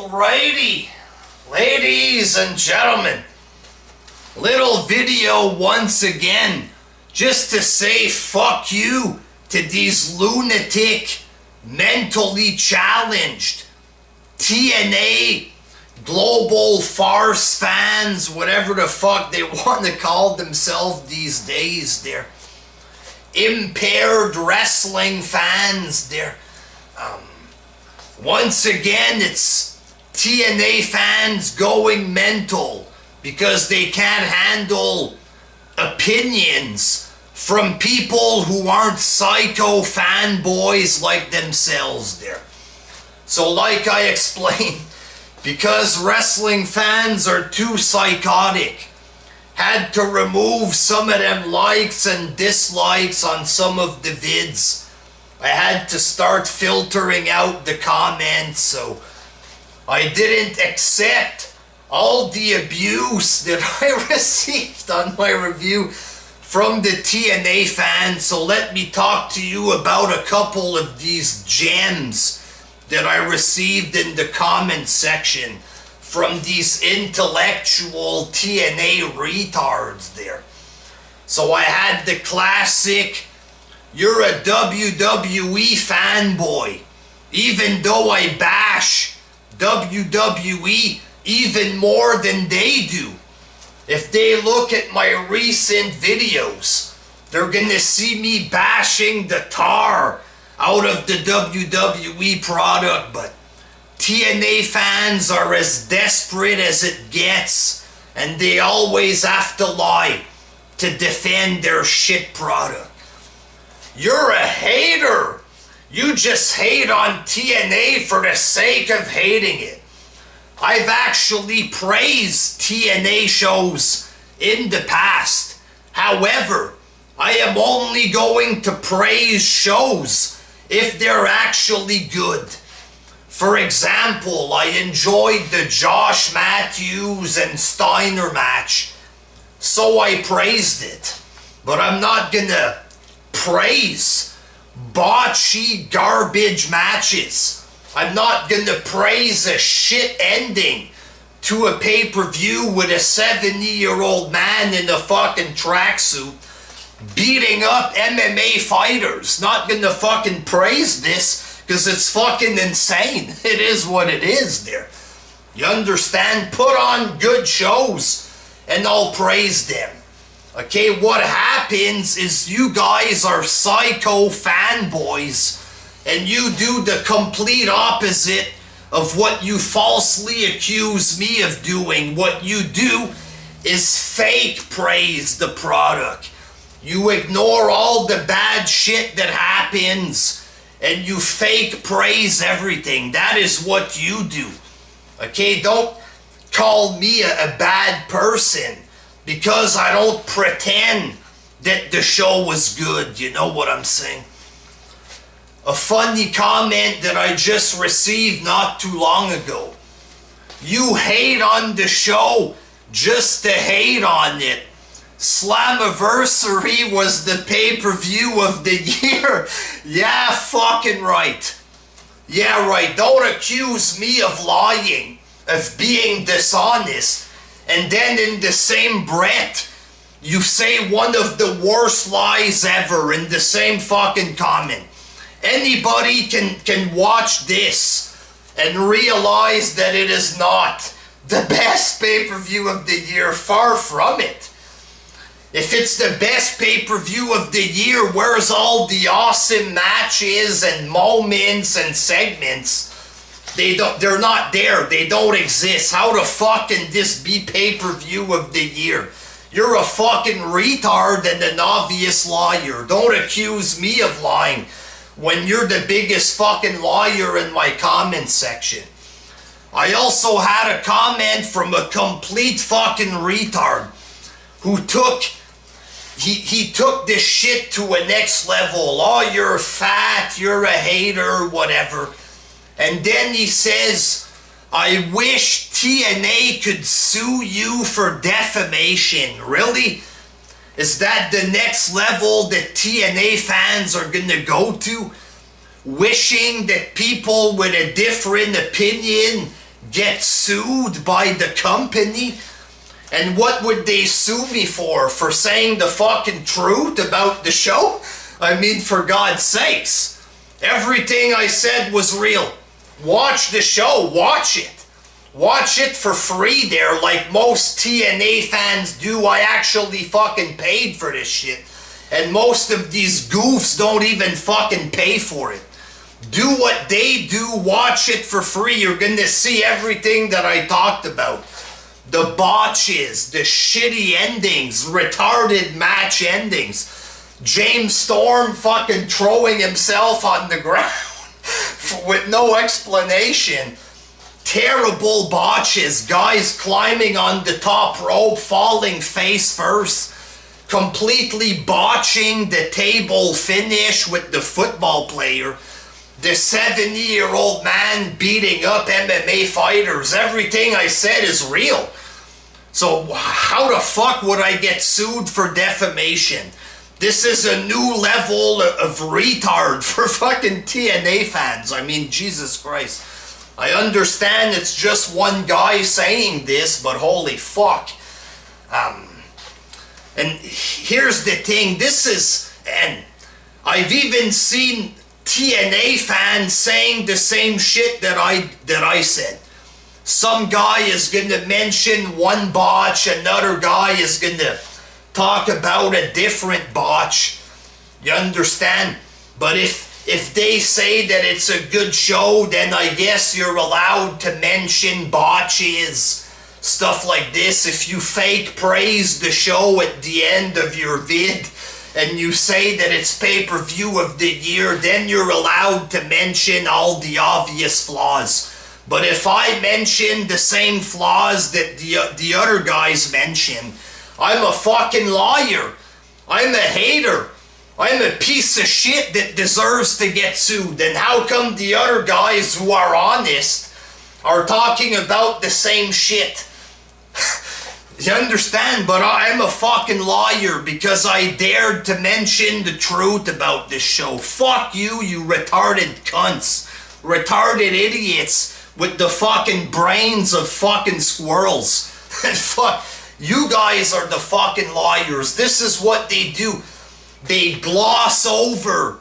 Alrighty, ladies and gentlemen, little video once again, just to say fuck you to these lunatic, mentally challenged TNA global farce fans, whatever the fuck they want to call themselves these days. They're impaired wrestling fans. They're once again, it's TNA fans going mental because they can't handle opinions from people who aren't psycho fanboys like themselves there. So like I explained, because wrestling fans are too psychotic, had to remove some of them likes and dislikes on some of the vids. I had to start filtering out the comments, so I didn't accept all the abuse that I received on my review from the TNA fans. So let me talk to you about a couple of these gems that I received in the comment section from these intellectual TNA retards there. So I had the classic, "You're a WWE fanboy," even though I bash WWE even more than they do. If they look at my recent videos, they're gonna see me bashing the tar out of the WWE product, but TNA fans are as desperate as it gets, and they always have to lie to defend their shit product. "You're a hater. You just hate on TNA for the sake of hating it." I've actually praised TNA shows in the past. However, I am only going to praise shows if they're actually good. For example, I enjoyed the Josh Matthews and Steiner match, so I praised it. But I'm not gonna praise botchy garbage matches. I'm not gonna praise a shit ending to a pay-per-view with a 70-year-old man in a fucking tracksuit beating up MMA fighters. Not gonna fucking praise this because it's fucking insane. It is what it is there. You understand? Put on good shows and I'll praise them. Okay, what happens is you guys are psycho fanboys and you do the complete opposite of what you falsely accuse me of doing. What you do is fake praise the product. You ignore all the bad shit that happens and you fake praise everything. That is what you do. Okay, don't call me a bad person because I don't pretend that the show was good. You know what I'm saying? A funny comment that I just received not too long ago. "You hate on the show just to hate on it. Slammiversary was the pay-per-view of the year." Yeah, fucking right. Yeah, right. Don't accuse me of lying, of being dishonest, and then in the same breath, you say one of the worst lies ever in the same fucking comment. Anybody can watch this and realize that it is not the best pay-per-view of the year. Far from it. If it's the best pay-per-view of the year, where's all the awesome matches and moments and segments? They're not there. They don't exist. How the fuck can this be pay-per-view of the year? You're a fucking retard and an obvious liar. Don't accuse me of lying when you're the biggest fucking liar in my comment section. I also had a comment from a complete fucking retard who took he took this shit to a next level. "Oh, you're fat, you're a hater, whatever." And then he says, "I wish TNA could sue you for defamation." Really? Is that the next level that TNA fans are gonna go to? Wishing that people with a different opinion get sued by the company. And what would they sue me for? For saying the fucking truth about the show? I mean, for God's sakes. Everything I said was real. Watch the show. Watch it. Watch it for free there, like most TNA fans do. I actually fucking paid for this shit. And most of these goofs don't even fucking pay for it. Do what they do. Watch it for free. You're gonna see everything that I talked about. The botches, the shitty endings, retarded match endings. James Storm fucking throwing himself on the ground with no explanation. Terrible botches, guys climbing on the top rope, falling face first, completely botching the table finish with the football player. The 70-year-old man beating up MMA fighters. Everything I said is real. So how the fuck would I get sued for defamation? This is a new level of retard for fucking TNA fans. I mean, Jesus Christ. I understand it's just one guy saying this, but holy fuck. And here's the thing. And I've even seen TNA fans saying the same shit that I said. Some guy is going to mention one botch, another guy is going to talk about a different botch. You understand? But if they say that it's a good show, then I guess you're allowed to mention botches, stuff like this. If you fake praise the show at the end of your vid, and you say that it's pay-per-view of the year, then you're allowed to mention all the obvious flaws. But if I mention the same flaws that the other guys mention, I'm a fucking liar. I'm a hater. I'm a piece of shit that deserves to get sued. And how come the other guys who are honest are talking about the same shit? You understand? But I'm a fucking liar because I dared to mention the truth about this show. Fuck you, you retarded cunts. Retarded idiots with the fucking brains of fucking squirrels. And fuck, you guys are the fucking liars. This is what they do. They gloss over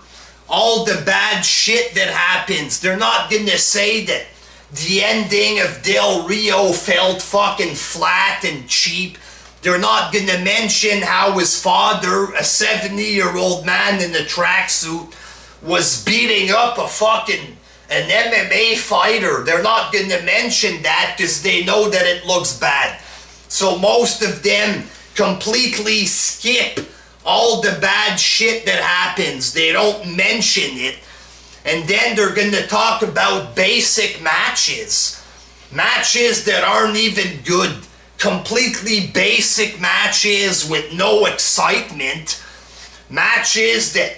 all the bad shit that happens. They're not gonna say that the ending of Del Rio felt fucking flat and cheap. They're not gonna mention how his father, a 70-year-old man in a tracksuit, was beating up an MMA fighter. They're not gonna mention that because they know that it looks bad. So most of them completely skip all the bad shit that happens. They don't mention it. And then they're going to talk about basic matches. Matches that aren't even good. Completely basic matches with no excitement. Matches that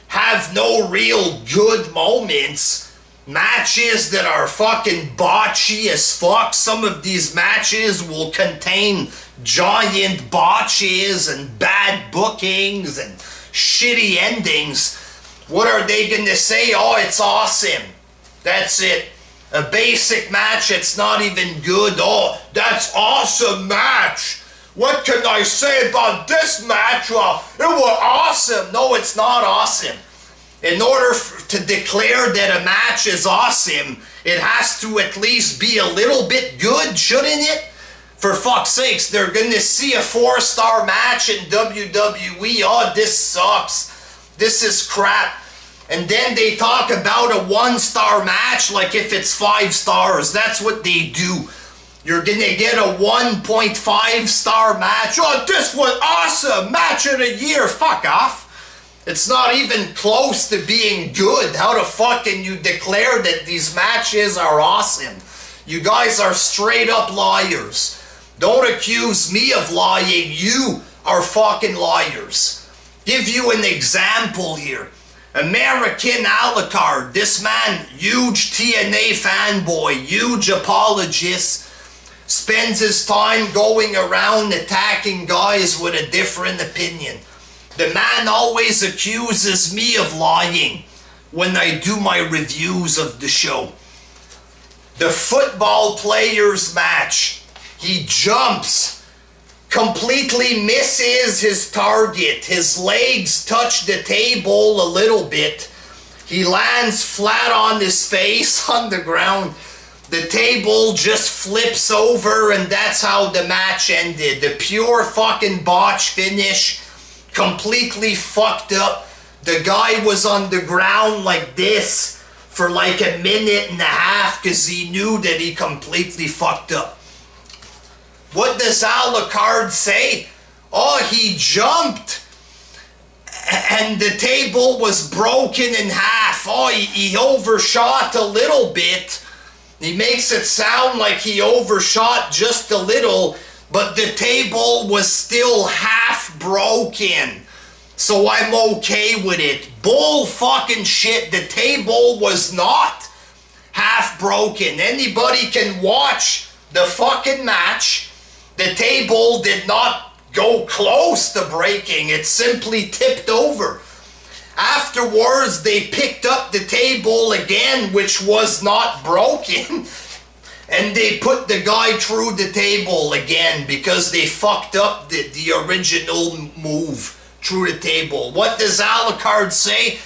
have no real good moments. Matches that are fucking botchy as fuck. Some of these matches will contain giant botches and bad bookings and shitty endings. What are they gonna say? Oh, it's awesome. That's it. A basic match, it's not even good. Oh, that's awesome match. What can I say about this match? Well, it was awesome. No, it's not awesome. In order to declare that a match is awesome, it has to at least be a little bit good, shouldn't it? For fuck's sakes, they're gonna see a 4-star match in WWE. Oh, this sucks. This is crap. And then they talk about a 1-star match like if it's 5 stars. That's what they do. You're gonna get a 1.5-star match. Oh, this was awesome. Match of the year. Fuck off. It's not even close to being good. How the fuck can you declare that these matches are awesome? You guys are straight up liars. Don't accuse me of lying. You are fucking liars. Give you an example here. American Alucard, this man, huge TNA fanboy, huge apologist, spends his time going around attacking guys with a different opinion. The man always accuses me of lying when I do my reviews of the show. The football players match. He jumps, completely misses his target. His legs touch the table a little bit. He lands flat on his face on the ground. The table just flips over, and that's how the match ended. The pure fucking botch finish. Completely fucked up. The guy was on the ground like this for like a minute and a half because he knew that he completely fucked up. What does Alucard say? Oh, he jumped and the table was broken in half. Oh, he overshot a little bit. He makes it sound like he overshot just a little, but the table was still half broken. So I'm okay with it. Bull fucking shit. The table was not half broken. Anybody can watch the fucking match. The table did not go close to breaking. It simply tipped over. Afterwards, they picked up the table again, which was not broken, and they put the guy through the table again because they fucked up the original move through the table. What does Alucard say?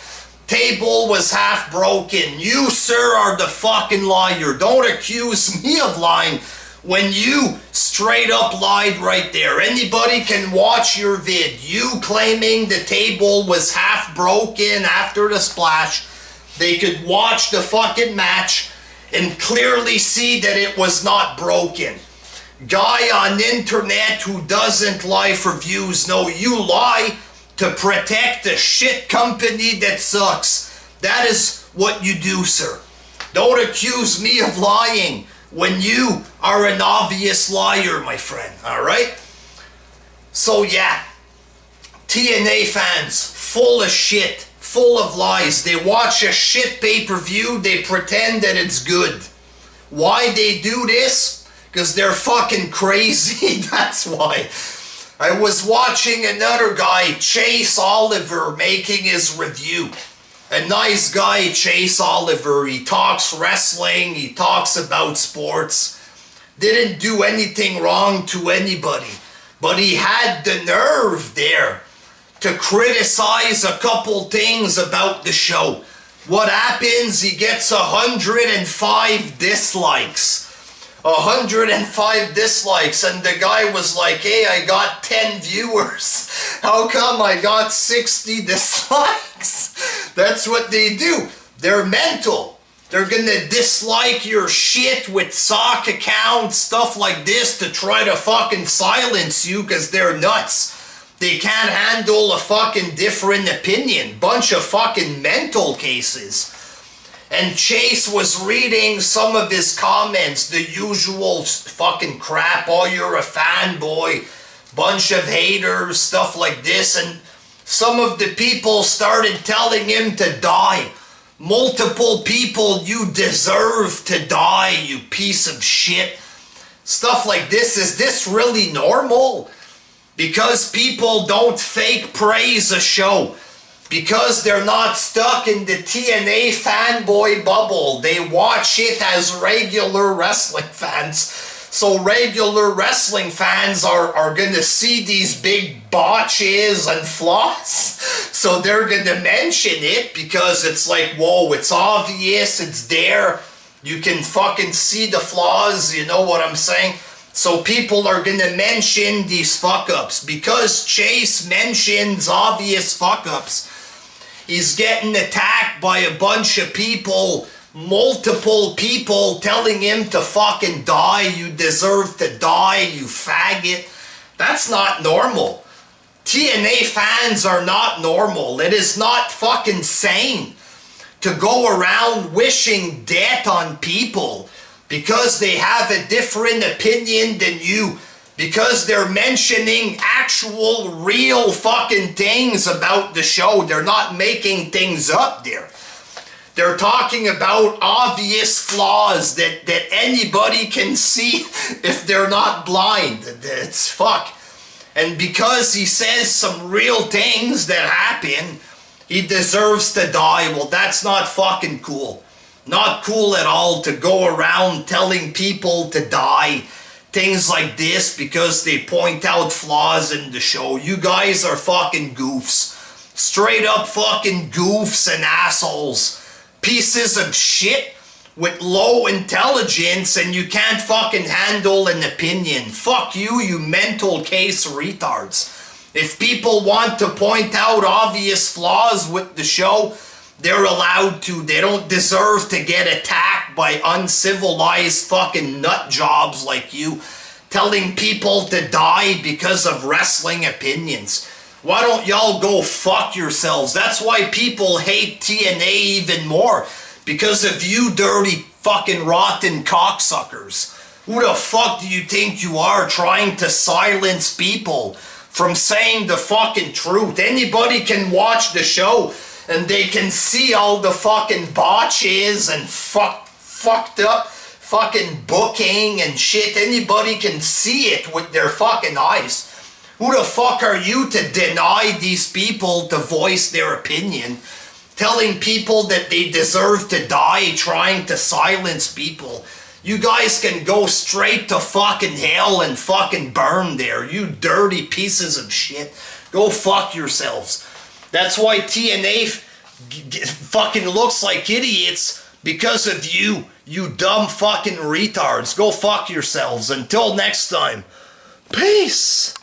Table was half broken. You, sir, are the fucking liar. Don't accuse me of lying when you straight up lied right there. Anybody can watch your vid. You claiming the table was half broken after the splash. They could watch the fucking match and clearly see that it was not broken. Guy on internet who doesn't lie for views. No, you lie to protect a shit company that sucks. That is what you do, sir. Don't accuse me of lying when you are an obvious liar, my friend, alright? So yeah, TNA fans, full of shit, full of lies. They watch a shit pay-per-view, they pretend that it's good. Why they do this? Because they're fucking crazy, that's why. I was watching another guy, Chase Oliver, making his review. A nice guy, Chase Oliver. He talks wrestling, he talks about sports. Didn't do anything wrong to anybody. But he had the nerve there to criticize a couple things about the show. What happens? He gets 105 dislikes. 105 dislikes, and the guy was like, hey, I got 10 viewers. How come I got 60 dislikes? That's what they do. They're mental. They're gonna dislike your shit with sock accounts, stuff like this, to try to fucking silence you because they're nuts. They can't handle a fucking different opinion. Bunch of fucking mental cases. And Chase was reading some of his comments, the usual fucking crap. Oh, you're a fanboy, bunch of haters, stuff like this. And some of the people started telling him to die. Multiple people, you deserve to die, you piece of shit. Stuff like this. Is this really normal? Because people don't fake praise a show. Because they're not stuck in the TNA fanboy bubble. They watch it as regular wrestling fans. So regular wrestling fans are going to see these big botches and flaws. So they're going to mention it because it's like, whoa, it's obvious, it's there. You can fucking see the flaws, you know what I'm saying? So people are going to mention these fuck-ups. Because Chase mentions obvious fuck-ups, he's getting attacked by a bunch of people, multiple people telling him to fucking die. You deserve to die, you faggot. That's not normal. TNA fans are not normal. It is not fucking sane to go around wishing death on people because they have a different opinion than you. Because they're mentioning actual, real fucking things about the show. They're not making things up there. They're talking about obvious flaws that anybody can see if they're not blind. It's fuck. And because he says some real things that happen, he deserves to die. Well, that's not fucking cool. Not cool at all to go around telling people to die. Things like this because they point out flaws in the show. You guys are fucking goofs. Straight up fucking goofs and assholes. Pieces of shit with low intelligence, and you can't fucking handle an opinion. Fuck you, you mental case retards. If people want to point out obvious flaws with the show, they're allowed to. They don't deserve to get attacked by uncivilized fucking nut jobs like you, telling people to die because of wrestling opinions. Why don't y'all go fuck yourselves? That's why people hate TNA even more. Because of you dirty fucking rotten cocksuckers. Who the fuck do you think you are, trying to silence people from saying the fucking truth? Anybody can watch the show and they can see all the fucking botches and fucked up fucking booking and shit. Anybody can see it with their fucking eyes. Who the fuck are you to deny these people to voice their opinion? Telling people that they deserve to die, trying to silence people. You guys can go straight to fucking hell and fucking burn there, you dirty pieces of shit. Go fuck yourselves. That's why TNA fucking looks like idiots, because of you, you dumb fucking retards. Go fuck yourselves. Until next time, peace.